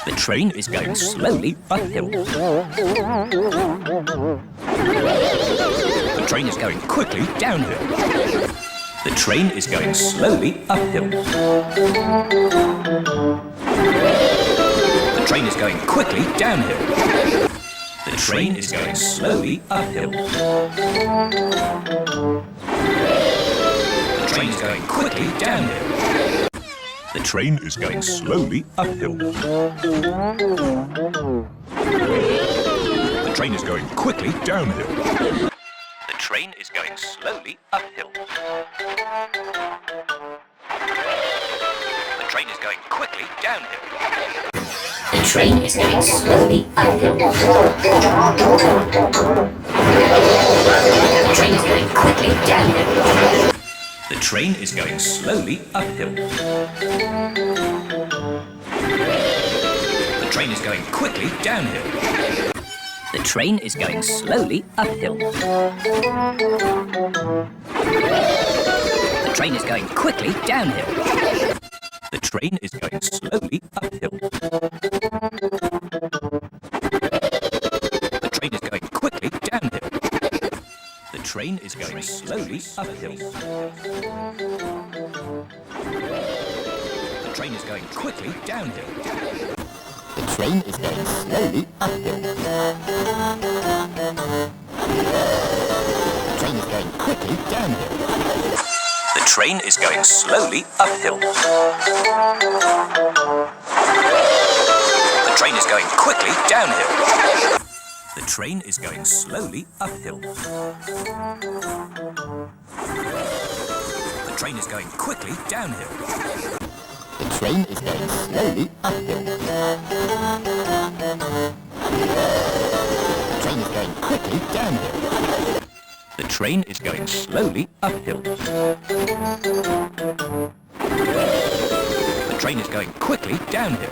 The train is going slowly uphill. The train is going quickly downhill. The train is going slowly uphill. The train is going quickly downhill. The train is going slowly uphill. The train is going quickly downhill. The train is going slowly uphill. The train is going quickly downhill. The train is going slowly uphill. The train is going quickly downhill. The train is going slowly uphill. The train is going quickly downhill. The train is going slowly uphill. The train is going quickly downhill. The train is going slowly uphill. The train is going quickly downhill. The train is going slowly uphill. The train is going quickly downhill. The train is going slowly uphill. The train is going quickly downhill. The train is going slowly uphill. The train is going quickly downhill. The train is going slowly uphill. The train is going quickly downhill. The train is going slowly uphill. The train is going quickly downhill. The train is going slowly uphill. The train is going quickly downhill. The train is going slowly uphill. The train is going quickly downhill.